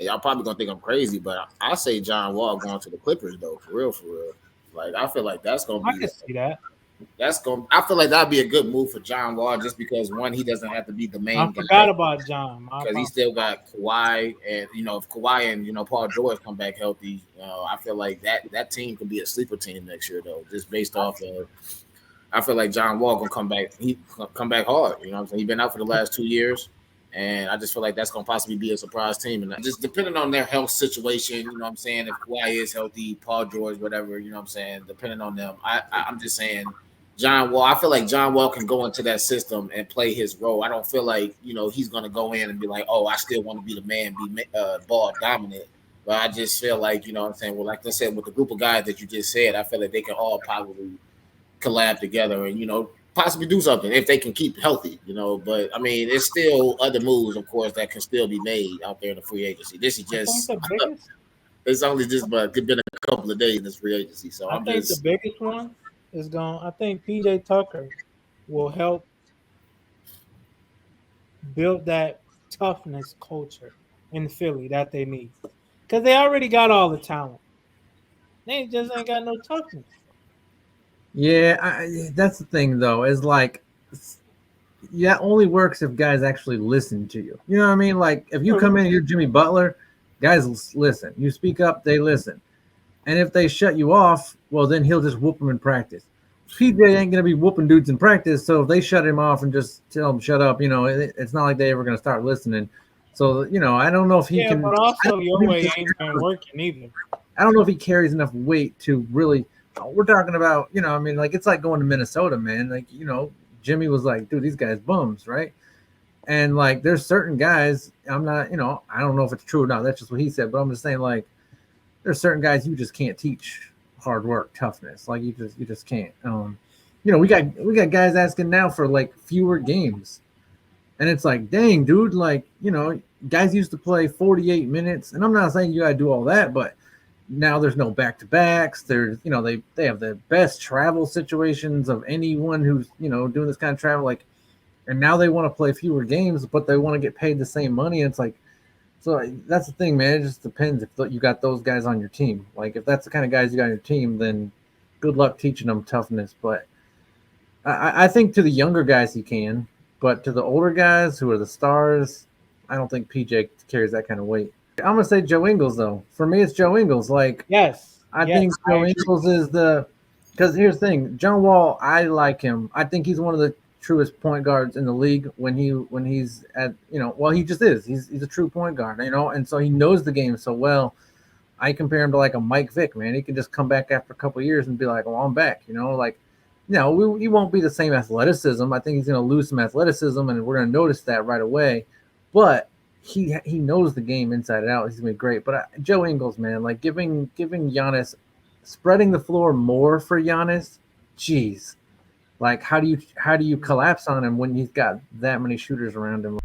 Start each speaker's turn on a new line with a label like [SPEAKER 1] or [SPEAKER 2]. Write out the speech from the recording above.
[SPEAKER 1] y'all probably gonna think I'm crazy, but I say John Wall going to the Clippers though, for real, for real. Like I feel like that's gonna
[SPEAKER 2] I
[SPEAKER 1] be
[SPEAKER 2] can see that.
[SPEAKER 1] that's going. I feel like that'd be a good move for John Wall, just because one, he doesn't have to be the
[SPEAKER 2] I
[SPEAKER 1] main
[SPEAKER 2] forgot
[SPEAKER 1] guy
[SPEAKER 2] about John. My
[SPEAKER 1] because he
[SPEAKER 2] fault.
[SPEAKER 1] still got Kawhi, and if Kawhi and Paul George come back healthy, I feel like that team could be a sleeper team next year though, just based off of. I feel like John Wall gonna come back. He come back hard. You know what I'm saying? He's been out for the last 2 years, and I just feel like that's gonna possibly be a surprise team. And just depending on their health situation, you know what I'm saying? If Kawhi is healthy, Paul George, whatever, you know what I'm saying? Depending on them, I'm just saying. John Wall, I feel like John Wall can go into that system and play his role. I don't feel like he's gonna go in and be like, oh, I still want to be the man, be ball dominant. But I just feel like what I'm saying. Well, like I said, with the group of guys that you just said, I feel like they can all probably collab together and possibly do something if they can keep healthy. But I mean, it's still other moves, of course, that can still be made out there in the free agency. This is
[SPEAKER 2] I think
[SPEAKER 1] just
[SPEAKER 2] the biggest.
[SPEAKER 1] it's only just but it's been a couple of days in this free agency, so
[SPEAKER 2] I
[SPEAKER 1] I'm
[SPEAKER 2] think the
[SPEAKER 1] just
[SPEAKER 2] biggest one is going. I think PJ Tucker will help build that toughness culture in Philly that they need, because they already got all the talent. They just ain't got no toughness.
[SPEAKER 3] Yeah, that's the thing though. Is like, yeah, only works if guys actually listen to you. You know what I mean? Like if you come in, you're Jimmy Butler, guys listen. You speak up, they listen. And if they shut you off, well, then he'll just whoop them in practice. PJ ain't gonna be whooping dudes in practice, so if they shut him off and just tell him shut up, it's not like they ever gonna start listening. So I don't know if he
[SPEAKER 2] Yeah,
[SPEAKER 3] can.
[SPEAKER 2] but also your way ain't been working either.
[SPEAKER 3] I don't know if he carries enough weight to really. We're talking about, I mean, like it's like going to Minnesota, man. Like Jimmy was like, dude, these guys bums, right? And like, there's certain guys. I'm not, I don't know if it's true or not. That's just what he said. But I'm just saying, like, there's certain guys you just can't teach hard work, toughness. Like you just can't. We got guys asking now for like fewer games, and it's like, dang, dude, like guys used to play 48 minutes, and I'm not saying you gotta do all that, but now there's no back to backs. There's they have the best travel situations of anyone who's doing this kind of travel. Like, and now they want to play fewer games, but they want to get paid the same money. And it's like, so that's the thing, man. It just depends if you got those guys on your team. Like if that's the kind of guys you got on your team, then good luck teaching them toughness. But I think to the younger guys he can, but to the older guys who are the stars, I don't think PJ carries that kind of weight. I'm gonna say Joe Ingles though. For me, it's Joe Ingles. Like
[SPEAKER 2] Yes,
[SPEAKER 3] I
[SPEAKER 2] yes,
[SPEAKER 3] think Joe Ingles is because here's the thing. John Wall, I like him. I think he's one of the truest point guards in the league when he's at well, he just is. He's a true point guard, and so he knows the game so well. I compare him to like a Mike Vick, man. He can just come back after a couple of years and be like, "Well, I'm back," like. He won't be the same athleticism. I think he's going to lose some athleticism, and we're going to notice that right away. But he knows the game inside and out. He's going to be great. But Joe Ingles, man, like giving Giannis, spreading the floor more for Giannis, geez. Like how do you collapse on him when he's got that many shooters around him?